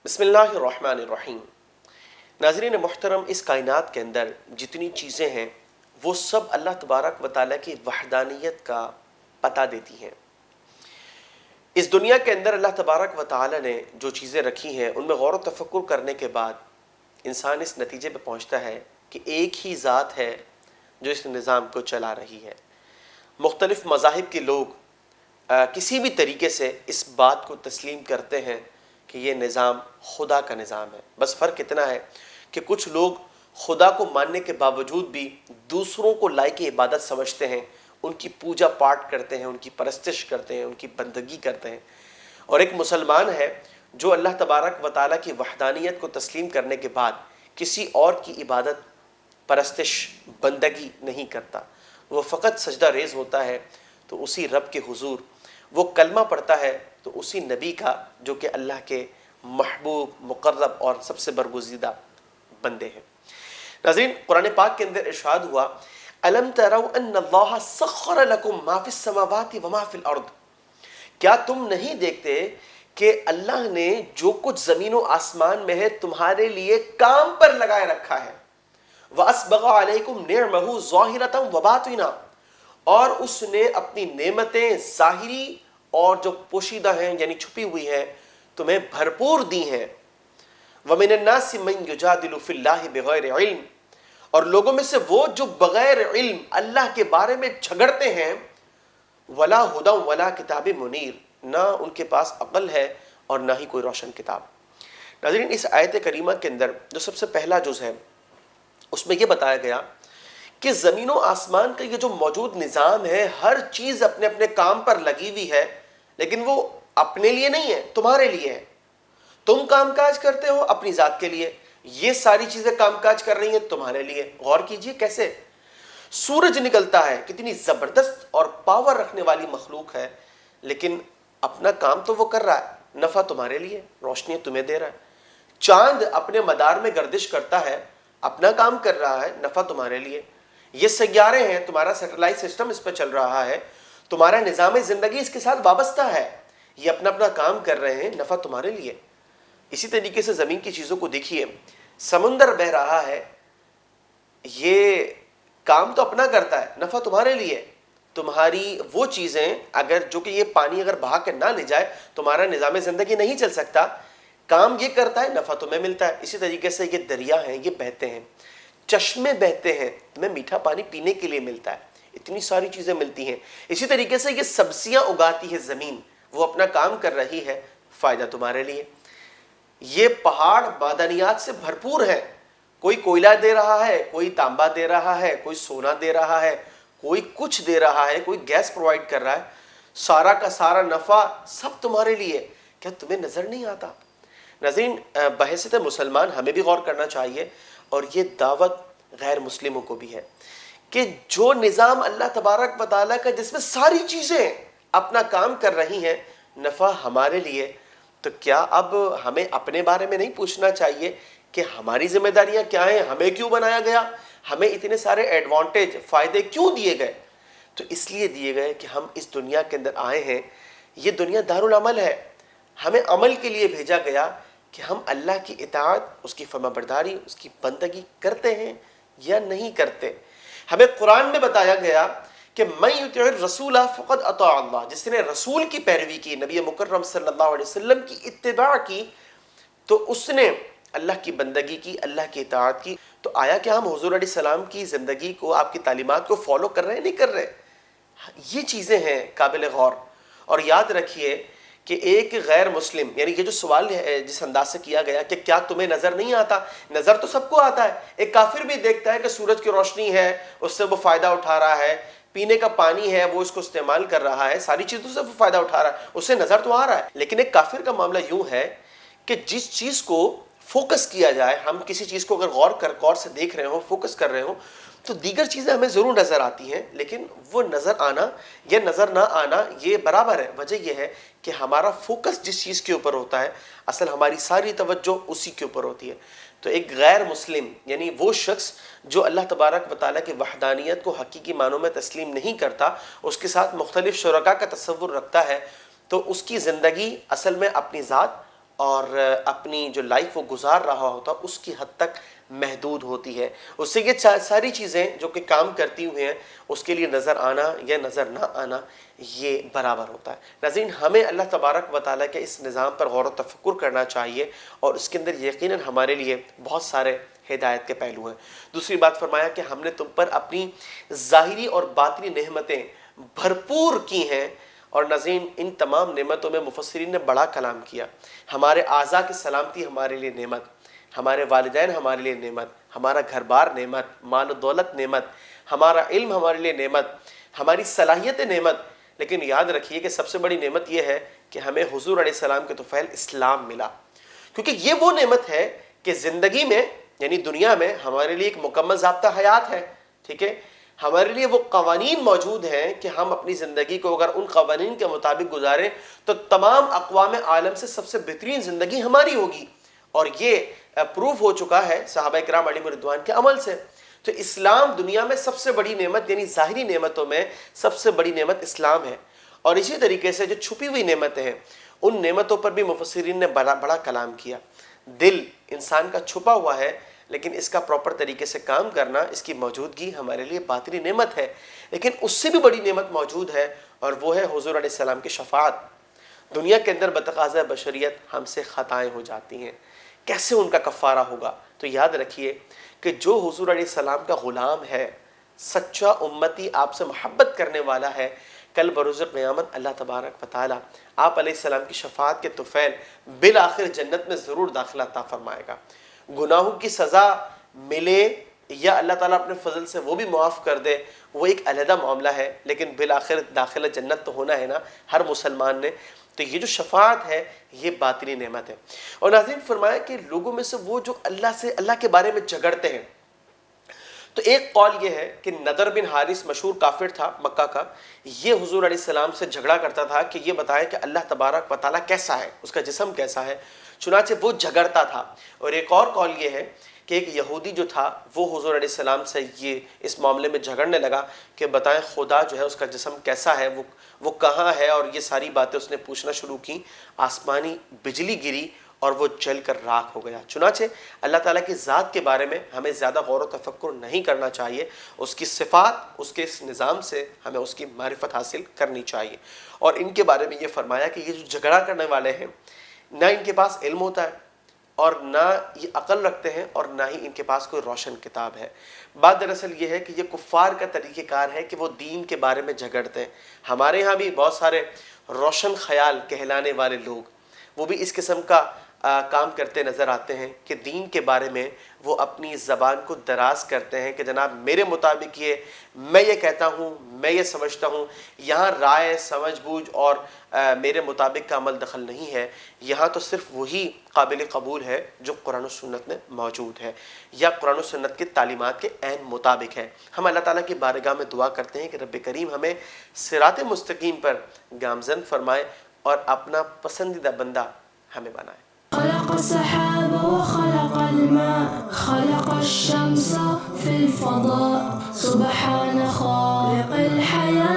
بسم اللہ الرحمن الرحیم۔ ناظرین محترم، اس کائنات کے اندر جتنی چیزیں ہیں وہ سب اللہ تبارک و تعالیٰ کی وحدانیت کا پتہ دیتی ہیں۔ اس دنیا کے اندر اللہ تبارک و تعالیٰ نے جو چیزیں رکھی ہیں ان میں غور و تفکر کرنے کے بعد انسان اس نتیجے پہ پہنچتا ہے کہ ایک ہی ذات ہے جو اس نظام کو چلا رہی ہے۔ مختلف مذاہب کے لوگ کسی بھی طریقے سے اس بات کو تسلیم کرتے ہیں کہ یہ نظام خدا کا نظام ہے۔ بس فرق اتنا ہے کہ کچھ لوگ خدا کو ماننے کے باوجود بھی دوسروں کو لائق عبادت سمجھتے ہیں، ان کی پوجا پاٹ کرتے ہیں، ان کی پرستش کرتے ہیں، ان کی بندگی کرتے ہیں۔ اور ایک مسلمان ہے جو اللہ تبارک و تعالیٰ کی وحدانیت کو تسلیم کرنے کے بعد کسی اور کی عبادت، پرستش، بندگی نہیں کرتا۔ وہ فقط سجدہ ریز ہوتا ہے تو اسی رب کے حضور، وہ کلمہ پڑھتا ہے تو اسی نبی کا جو کہ اللہ کے محبوب، مقرب اور سب سے برگزیدہ بندے ہیں۔ ناظرین، قرآن پاک کے اندر ارشاد ہوا الم تروا ان اللہ سخر لکم ما فی السماوات وما فی الارض، کیا تم نہیں دیکھتے کہ اللہ نے جو کچھ زمین و آسمان میں ہے تمہارے لیے کام پر لگائے رکھا ہے۔ وَأَسْبَغَ عَلَيْكُمْ نِعْمَهُ ظَاهِرَةً وَبَاطِنًا، اور اس نے اپنی نعمتیں ظاہری اور جو پوشیدہ ہیں یعنی چھپی ہوئی ہیں تمہیں بھرپور دی ہیں۔ وَمِنَ النَّاسِ مَن يُجَادِلُ فِي اللَّهِ بِغَيْرِ عِلْمٍ، اور لوگوں میں سے وہ جو بغیر علم اللہ کے بارے میں جھگڑتے ہیں۔ وَلَا هُدًى وَلَا كِتَابٍ مُنِيرٍ، نہ ان کے پاس عقل ہے اور نہ ہی کوئی روشن کتاب۔ ناظرین، اس آیت کریمہ کے اندر جو سب سے پہلا جز ہے اس میں یہ بتایا گیا کہ زمین و آسمان کا یہ جو موجود نظام ہے، ہر چیز اپنے اپنے کام پر لگی ہوئی ہے، لیکن وہ اپنے لیے نہیں ہے، تمہارے لیے ہے۔ تم کام کاج کرتے ہو اپنی ذات کے لیے، یہ ساری چیزیں کام کاج کر رہی ہیں تمہارے لیے۔ غور کیجئے کیسے سورج نکلتا ہے، کتنی زبردست اور پاور رکھنے والی مخلوق ہے، لیکن اپنا کام تو وہ کر رہا ہے، نفع تمہارے لیے، روشنی تمہیں دے رہا ہے۔ چاند اپنے مدار میں گردش کرتا ہے، اپنا کام کر رہا ہے، نفع تمہارے لیے۔ یہ سیارے ہیں، تمہارا سیٹلائٹ سسٹم اس پہ چل رہا ہے، تمہارا نظام زندگی اس کے ساتھ وابستہ ہے، یہ اپنا اپنا کام کر رہے ہیں، نفع تمہارے لیے۔ اسی طریقے سے زمین کی چیزوں کو دیکھیے، سمندر بہ رہا ہے، یہ کام تو اپنا کرتا ہے، نفع تمہارے لیے۔ تمہاری وہ چیزیں اگر جو کہ یہ پانی اگر بہا کے نہ لے جائے تمہارا نظام زندگی نہیں چل سکتا، کام یہ کرتا ہے، نفع تمہیں ملتا ہے۔ اسی طریقے سے یہ دریا ہیں، یہ بہتے ہیں، چشمے بہتے ہیں، تمہیں میٹھا پانی پینے کے لیے ملتا ہے، اتنی ساری چیزیں ملتی ہیں۔ اسی طریقے سے یہ سبزیاں اگاتی ہے زمین، وہ اپنا کام کر رہی ہے، فائدہ تمہارے لیے۔ یہ پہاڑ معدنیات سے بھرپور ہے، کوئی کوئلہ دے رہا ہے، کوئی تانبا دے رہا ہے، کوئی سونا دے رہا ہے، کوئی کچھ دے رہا ہے، کوئی گیس پرووائڈ کر رہا ہے، سارا کا سارا نفع سب تمہارے لیے۔ کیا تمہیں نظر نہیں آتا؟ ناظرین، بحیثیت مسلمان ہمیں بھی غور کرنا چاہیے، اور یہ دعوت غیر مسلموں کو بھی ہے کہ جو نظام اللہ تبارک و تعالیٰ کا جس میں ساری چیزیں اپنا کام کر رہی ہیں، نفع ہمارے لیے، تو کیا اب ہمیں اپنے بارے میں نہیں پوچھنا چاہیے کہ ہماری ذمہ داریاں کیا ہیں، ہمیں کیوں بنایا گیا، ہمیں اتنے سارے ایڈوانٹیج، فائدے کیوں دیے گئے؟ تو اس لیے دیے گئے کہ ہم اس دنیا کے اندر آئے ہیں، یہ دنیا دارالعمل ہے، ہمیں عمل کے لیے بھیجا گیا کہ ہم اللہ کی اطاعت، اس کی فرما برداری، اس کی بندگی کرتے ہیں یا نہیں کرتے۔ ہمیں قرآن میں بتایا گیا کہ من یطع الرسول فقد اطاع اللہ، جس نے رسول کی پیروی کی، نبی مکرم صلی اللہ علیہ وسلم کی اتباع کی، تو اس نے اللہ کی بندگی کی، اللہ کی اطاعت کی۔ تو آیا کہ ہم حضور علیہ السلام کی زندگی کو، آپ کی تعلیمات کو فالو کر رہے ہیں، نہیں کر رہے؟ یہ چیزیں ہیں قابل غور۔ اور یاد رکھیے کہ ایک غیر مسلم، یعنی یہ جو سوال ہے جس انداز سے کیا گیا کہ کیا تمہیں نظر نہیں آتا، نظر تو سب کو آتا ہے۔ ایک کافر بھی دیکھتا ہے کہ سورج کی روشنی ہے، اس سے وہ فائدہ اٹھا رہا ہے، پینے کا پانی ہے وہ اس کو استعمال کر رہا ہے، ساری چیزوں سے وہ فائدہ اٹھا رہا ہے، اسے نظر تو آ رہا ہے۔ لیکن ایک کافر کا معاملہ یوں ہے کہ جس چیز کو فوکس کیا جائے، ہم کسی چیز کو اگر غور سے دیکھ رہے ہوں، فوکس کر رہے ہوں، تو دیگر چیزیں ہمیں ضرور نظر آتی ہیں، لیکن وہ نظر آنا یا نظر نہ آنا یہ برابر ہے۔ وجہ یہ ہے کہ ہمارا فوکس جس چیز کے اوپر ہوتا ہے، اصل ہماری ساری توجہ اسی کے اوپر ہوتی ہے۔ تو ایک غیر مسلم، یعنی وہ شخص جو اللہ تبارک و تعالیٰ کی وحدانیت کو حقیقی معنوں میں تسلیم نہیں کرتا، اس کے ساتھ مختلف شرکاء کا تصور رکھتا ہے، تو اس کی زندگی اصل میں اپنی ذات اور اپنی جو لائف وہ گزار رہا ہوتا اس کی حد تک محدود ہوتی ہے. اس سے یہ ساری چیزیں جو کہ کام کرتی ہوئی ہیں اس کے لیے نظر آنا یا نظر نہ آنا یہ برابر ہوتا ہے. ناظرین ہمیں اللہ تبارک و تعالیٰ کے اس نظام پر غور و تفکر کرنا چاہیے اور اس کے اندر یقیناً ہمارے لیے بہت سارے ہدایت کے پہلو ہیں. دوسری بات فرمایا کہ ہم نے تم پر اپنی ظاہری اور باطنی نعمتیں بھرپور کی ہیں. اور ناظرین ان تمام نعمتوں میں مفسرین نے بڑا کلام کیا. ہمارے اعضاء کی سلامتی ہمارے لیے نعمت، ہمارے والدین ہمارے لیے نعمت، ہمارا گھر بار نعمت، مال و دولت نعمت، ہمارا علم ہمارے لیے نعمت، ہماری صلاحیت نعمت. لیکن یاد رکھیے کہ سب سے بڑی نعمت یہ ہے کہ ہمیں حضور علیہ السلام کے طفیل اسلام ملا. کیونکہ یہ وہ نعمت ہے کہ زندگی میں یعنی دنیا میں ہمارے لیے ایک مکمل ضابطہ حیات ہے. ٹھیک ہے، ہمارے لیے وہ قوانین موجود ہیں کہ ہم اپنی زندگی کو اگر ان قوانین کے مطابق گزاریں تو تمام اقوام عالم سے سب سے بہترین زندگی ہماری ہوگی. اور یہ پروف ہو چکا ہے صحابہ کرام علیہم رضوان کے عمل سے. تو اسلام دنیا میں سب سے بڑی نعمت یعنی ظاہری نعمتوں میں سب سے بڑی نعمت اسلام ہے. اور اسی طریقے سے جو چھپی ہوئی نعمتیں ہیں ان نعمتوں پر بھی مفسرین نے بڑا کلام کیا. دل انسان کا چھپا ہوا ہے لیکن اس کا پراپر طریقے سے کام کرنا، اس کی موجودگی ہمارے لیے باطنی نعمت ہے. لیکن اس سے بھی بڑی نعمت موجود ہے اور وہ ہے حضور علیہ السلام کی شفاعت. دنیا کے اندر بتقاضۂ بشریت ہم سے خطائیں ہو جاتی ہیں، کیسے ان کا کفارہ ہوگا؟ تو یاد رکھیے کہ جو حضور علیہ السلام کا غلام ہے، سچا امتی، آپ سے محبت کرنے والا ہے، کل بروز قیامت اللہ تبارک و تعالیٰ آپ علیہ السلام کی شفاعت کے طفیل بالآخر جنت میں ضرور داخلہ عطا فرمائے گا. گناہوں کی سزا ملے یا اللہ تعالیٰ اپنے فضل سے وہ بھی معاف کر دے وہ ایک علیحدہ معاملہ ہے، لیکن بالآخر داخلہ جنت تو ہونا ہے نا ہر مسلمان نے. تو یہ جو شفاعت ہے یہ باطنی نعمت ہے. اور ناظرین فرمایا کہ لوگوں میں سے وہ جو اللہ کے بارے میں جھگڑتے ہیں، تو ایک قول یہ ہے کہ نضر بن حارث مشہور کافر تھا مکہ کا، یہ حضور علیہ السلام سے جھگڑا کرتا تھا کہ یہ بتائیں کہ اللہ تبارک و تعالیٰ کیسا ہے، اس کا جسم کیسا ہے. چنانچہ وہ جھگڑتا تھا. اور ایک اور قول یہ ہے کہ ایک یہودی جو تھا وہ حضور علیہ السلام سے یہ اس معاملے میں جھگڑنے لگا کہ بتائیں خدا جو ہے اس کا جسم کیسا ہے، وہ کہاں ہے، اور یہ ساری باتیں اس نے پوچھنا شروع کی. آسمانی بجلی گری اور وہ جل کر راکھ ہو گیا. چنانچہ اللہ تعالیٰ کی ذات کے بارے میں ہمیں زیادہ غور و تفکر نہیں کرنا چاہیے، اس کی صفات، اس کے اس نظام سے ہمیں اس کی معرفت حاصل کرنی چاہیے. اور ان کے بارے میں یہ فرمایا کہ یہ جو جھگڑا کرنے والے ہیں نہ ان کے پاس علم ہوتا ہے اور نہ یہ عقل رکھتے ہیں اور نہ ہی ان کے پاس کوئی روشن کتاب ہے. بات دراصل یہ ہے کہ یہ کفار کا طریقہ کار ہے کہ وہ دین کے بارے میں جھگڑتے ہیں. ہمارے ہاں بھی بہت سارے روشن خیال کہلانے والے لوگ وہ بھی اس قسم کا کام کرتے نظر آتے ہیں کہ دین کے بارے میں وہ اپنی زبان کو دراز کرتے ہیں کہ جناب میرے مطابق میں یہ کہتا ہوں، میں یہ سمجھتا ہوں. یہاں رائے، سمجھ بوجھ اور میرے مطابق کا عمل دخل نہیں ہے. یہاں تو صرف وہی قابل قبول ہے جو قرآن و سنت میں موجود ہے یا قرآن و سنت کی تعلیمات کے عین مطابق ہے. ہم اللہ تعالیٰ کی بارگاہ میں دعا کرتے ہیں کہ رب کریم ہمیں صراط مستقیم پر گامزن فرمائے اور اپنا پسندیدہ بندہ ہمیں بنائے. خلق السحاب وخلق الماء خلق الشمس في الفضاء سبحان خالق الحياة